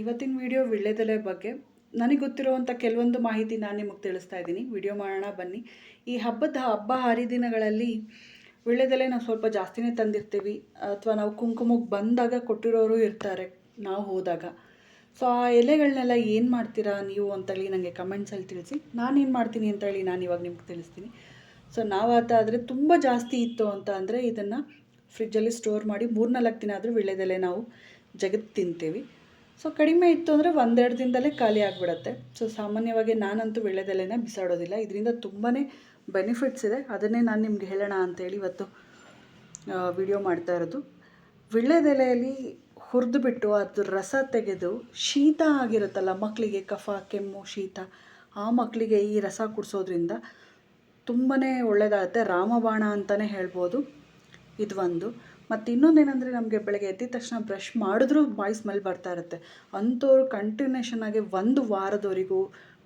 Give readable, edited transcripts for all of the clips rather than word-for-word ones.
ಇವತ್ತಿನ ವಿಡಿಯೋ ವೀಳ್ಯದೆಲೆ ಬಗ್ಗೆ ನನಗೆ ಗೊತ್ತಿರುವಂಥ ಕೆಲವೊಂದು ಮಾಹಿತಿ ನಾನು ನಿಮಗೆ ತಿಳಿಸ್ತಾ ಇದ್ದೀನಿ. ವಿಡಿಯೋ ಮಾಡೋಣ ಬನ್ನಿ. ಈ ಹಬ್ಬ ಹರಿದಿನಗಳಲ್ಲಿ ವೀಳ್ಯದೆಲೆ ನಾವು ಸ್ವಲ್ಪ ಜಾಸ್ತಿನೇ ತಂದಿರ್ತೀವಿ, ಅಥವಾ ನಾವು ಕುಂಕುಮಕ್ಕೆ ಬಂದಾಗ ಕೊಟ್ಟಿರೋರು ಇರ್ತಾರೆ ನಾವು ಹೋದಾಗ. ಸೊ ಆ ಎಲೆಗಳನ್ನೆಲ್ಲ ಏನು ಮಾಡ್ತೀರಾ ನೀವು ಅಂತೇಳಿ ನನಗೆ ಕಮೆಂಟ್ಸಲ್ಲಿ ತಿಳಿಸಿ. ನಾನೇನು ಮಾಡ್ತೀನಿ ಅಂತೇಳಿ ನಾನು ಇವಾಗ ನಿಮ್ಗೆ ತಿಳಿಸ್ತೀನಿ. ಸೊ ನಾವಾದರೆ ತುಂಬ ಜಾಸ್ತಿ ಇತ್ತು ಅಂತ ಅಂದರೆ ಇದನ್ನು ಫ್ರಿಜ್ಜಲ್ಲಿ ಸ್ಟೋರ್ ಮಾಡಿ 3-4 ದಿನ ಆದರೂ ವೀಳ್ಯದೆಲೆ ನಾವು ಜಗತ್ತು ತಿಂತೀವಿ. ಸೊ ಕಡಿಮೆ ಇತ್ತು ಅಂದರೆ 1-2 ದಿನದಲ್ಲೇ ಖಾಲಿ ಆಗಿಬಿಡುತ್ತೆ. ಸೊ ಸಾಮಾನ್ಯವಾಗಿ ನಾನಂತೂ ವೀಳ್ಯದೆಲೆನ ಬಿಸಾಡೋದಿಲ್ಲ. ಇದರಿಂದ ತುಂಬಾ ಬೆನಿಫಿಟ್ಸ್ ಇದೆ. ಅದನ್ನೇ ನಾನು ನಿಮ್ಗೆ ಹೇಳೋಣ ಅಂತೇಳಿ ಇವತ್ತು ವಿಡಿಯೋ ಮಾಡ್ತಾ ಇರೋದು. ವೀಳ್ಯದೆಲೆಯಲ್ಲಿ ಹುರಿದುಬಿಟ್ಟು ಅದ್ರ ರಸ ತೆಗೆದು ಶೀತ ಆಗಿರುತ್ತಲ್ಲ ಮಕ್ಕಳಿಗೆ, ಕಫ ಕೆಮ್ಮು ಶೀತ, ಆ ಮಕ್ಕಳಿಗೆ ಈ ರಸ ಕುಡಿಸೋದ್ರಿಂದ ತುಂಬಾ ಒಳ್ಳೆಯದಾಗುತ್ತೆ. ರಾಮಬಾಣ ಅಂತಲೇ ಹೇಳ್ಬೋದು ಇದು ಒಂದು. ಮತ್ತು ಇನ್ನೊಂದೇನೆಂದರೆ, ನಮಗೆ ಬೆಳಗ್ಗೆ ಎದ್ದ ತಕ್ಷಣ ಬ್ರಷ್ ಮಾಡಿದ್ರೂ ಬಾಯಿ ಸ್ಮೆಲ್ ಬರ್ತಾ ಇರುತ್ತೆ. ಅಂಥವ್ರು ಕಂಟಿನ್ಯೂಷನ್ ಆಗಿ 1 ವಾರದವರೆಗೂ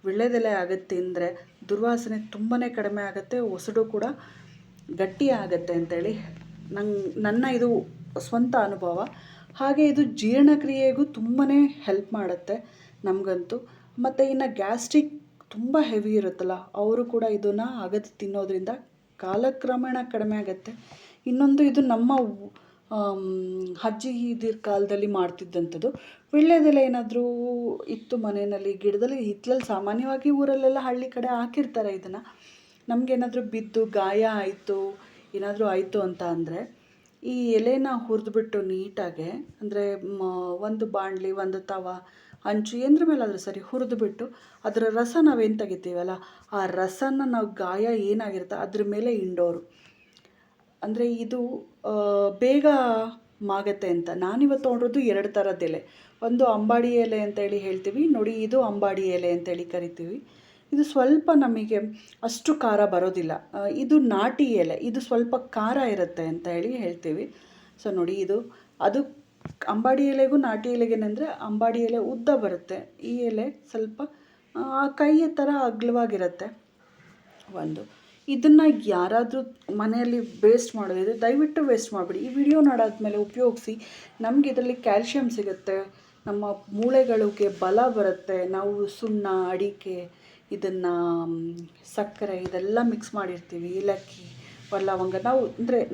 ವೀಳ್ಯದೆಲೆ ಆಗುತ್ತೆ ತಿಂದರೆ ದುರ್ವಾಸನೆ ತುಂಬಾ ಕಡಿಮೆ ಆಗುತ್ತೆ, ಒಸಡು ಕೂಡ ಗಟ್ಟಿ ಆಗುತ್ತೆ ಅಂತೇಳಿ ನನ್ನ ಇದು ಸ್ವಂತ ಅನುಭವ. ಹಾಗೆ ಇದು ಜೀರ್ಣಕ್ರಿಯೆಗೂ ತುಂಬಾ ಹೆಲ್ಪ್ ಮಾಡುತ್ತೆ ನಮಗಂತೂ. ಮತ್ತು ಇನ್ನು ಗ್ಯಾಸ್ಟ್ರಿಕ್ ತುಂಬ ಹೆವಿ ಇರುತ್ತಲ್ಲ, ಅವರು ಕೂಡ ಇದನ್ನು ಅಗದು ತಿನ್ನೋದ್ರಿಂದ ಕಾಲಕ್ರಮೇಣ ಕಡಿಮೆ ಆಗುತ್ತೆ. ಇನ್ನೊಂದು, ಇದು ನಮ್ಮ ಅಜ್ಜಿ ಇದ್ರ ಕಾಲದಲ್ಲಿ ಮಾಡ್ತಿದ್ದಂಥದ್ದು. ವೀಳ್ಯದೆಲೆ ಏನಾದರೂ ಇತ್ತು ಮನೆಯಲ್ಲಿ, ಗಿಡದಲ್ಲಿ ಹಿತ್ತಲಲ್ಲಿ ಸಾಮಾನ್ಯವಾಗಿ ಊರಲ್ಲೆಲ್ಲ ಹಳ್ಳಿ ಕಡೆ ಹಾಕಿರ್ತಾರೆ ಇದನ್ನು. ನಮಗೇನಾದರೂ ಬಿದ್ದು ಗಾಯ ಆಯಿತು, ಏನಾದರೂ ಆಯಿತು ಅಂತ ಅಂದರೆ ಈ ಎಲೆನ ಹುರಿದ್ಬಿಟ್ಟು ನೀಟಾಗೆ, ಅಂದರೆ ಒಂದು ಬಾಣಲಿ, ಒಂದು ತವ, ಹಂಚು ಏನರ ಮೇಲಾದರೂ ಸರಿ ಹುರಿದ್ಬಿಟ್ಟು ಅದರ ರಸ ನಾವೇನು ತೆಗಿತೀವಲ್ಲ, ಆ ರಸನ ನಾವು ಗಾಯ ಏನಾಗಿರುತ್ತೆ ಅದ್ರ ಮೇಲೆ ಹಿಂಡೋರು. ಅಂದರೆ ಇದು ಬೇಗ ಮಾಗತ್ತೆ ಅಂತ. ನಾನಿವತ್ತು ತೊಗೊಂಡಿರೋದು 2 ಥರದ ಎಲೆ. ಒಂದು ಅಂಬಾಡಿ ಎಲೆ ಅಂತೇಳಿ ಹೇಳ್ತೀವಿ ನೋಡಿ, ಇದು ಅಂಬಾಡಿ ಎಲೆ ಅಂತೇಳಿ ಕರಿತೀವಿ. ಇದು ಸ್ವಲ್ಪ ನಮಗೆ ಅಷ್ಟು ಖಾರ ಬರೋದಿಲ್ಲ. ಇದು ನಾಟಿ ಎಲೆ, ಇದು ಸ್ವಲ್ಪ ಖಾರ ಇರುತ್ತೆ ಅಂತ ಹೇಳ್ತೀವಿ. ಸೊ ನೋಡಿ, ಅದು ಅಂಬಾಡಿ ಎಲೆಗೂ ನಾಟಿ ಎಲೆಗೇನೆಂದರೆ, ಅಂಬಾಡಿ ಎಲೆ ಉದ್ದ ಬರುತ್ತೆ, ಈ ಎಲೆ ಸ್ವಲ್ಪ ಆ ಕೈಯ ಥರ ಅಗಲವಾಗಿರುತ್ತೆ ಒಂದು. ಇದನ್ನು ಯಾರಾದರೂ ಮನೆಯಲ್ಲಿ ವೇಸ್ಟ್ ಮಾಡೋದಿದೆ ದಯವಿಟ್ಟು ವೇಸ್ಟ್ ಮಾಡಿಬಿಡಿ. ಈ ವಿಡಿಯೋ ನೋಡಾದ್ಮೇಲೆ ಉಪಯೋಗಿಸಿ. ನಮಗೆ ಇದರಲ್ಲಿ ಕ್ಯಾಲ್ಶಿಯಂ ಸಿಗುತ್ತೆ, ನಮ್ಮ ಮೂಳೆಗಳಿಗೆ ಬಲ ಬರುತ್ತೆ. ನಾವು ಸುಣ್ಣ, ಅಡಿಕೆ, ಇದನ್ನು ಸಕ್ಕರೆ ಇದೆಲ್ಲ ಮಿಕ್ಸ್ ಮಾಡಿರ್ತೀವಿ, ಏಲಕ್ಕಿ, ಲವಂಗ.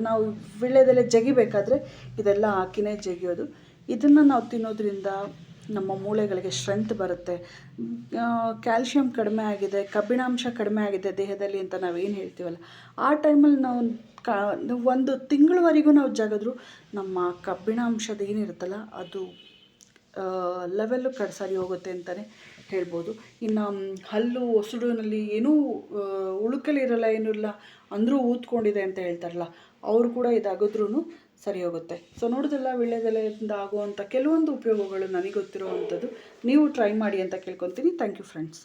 ನಾವು ವೀಳ್ಯದೆಲೆ ಜಗಿಬೇಕಾದ್ರೆ ಇದೆಲ್ಲ ಹಾಕಿನೇ ಜಗಿಯೋದು. ಇದನ್ನು ನಾವು ತಿನ್ನೋದ್ರಿಂದ ನಮ್ಮ ಮೂಳೆಗಳಿಗೆ ಸ್ಟ್ರೆಂತ್ ಬರುತ್ತೆ. ಕ್ಯಾಲ್ಶಿಯಂ ಕಡಿಮೆ ಆಗಿದೆ, ಕಬ್ಬಿಣಾಂಶ ಕಡಿಮೆ ಆಗಿದೆ ದೇಹದಲ್ಲಿ ಅಂತ ನಾವೇನು ಹೇಳ್ತೀವಲ್ಲ, ಆ ಟೈಮಲ್ಲಿ ನಾವು 1 ತಿಂಗಳವರೆಗೂ ನಾವು ಜಗಿದ್ರೂ ನಮ್ಮ ಕಬ್ಬಿಣಾಂಶದ ಏನಿರುತ್ತಲ್ಲ ಅದು ಲೆವೆಲ್ಲು ಸರಿ ಹೋಗುತ್ತೆ ಅಂತಲೇ ಹೇಳ್ಬೋದು. ಇನ್ನು ಹಲ್ಲು ಒಸಡಿನಲ್ಲಿ ಏನೂ ಉಳುಕಲಿರಲ್ಲ, ಏನೂ ಇಲ್ಲ ಅಂದರೂ ಊದ್ಕೊಂಡಿದೆ ಅಂತ ಹೇಳ್ತಾರಲ್ಲ, ಅವರು ಕೂಡ ಇದಾಗಿದ್ರೂ ಸರಿ ಹೋಗುತ್ತೆ. ಸೊ ನೋಡಿದ್ರಲ್ಲ, ವೀಳ್ಯದೆಲೆಯಿಂದ ಆಗುವಂಥ ಕೆಲವೊಂದು ಉಪಯೋಗಗಳು ನನಗೆ ಗೊತ್ತಿರುವಂಥದ್ದು. ನೀವು ಟ್ರೈ ಮಾಡಿ ಅಂತ ಕೇಳ್ಕೊತೀನಿ. Thank you friends.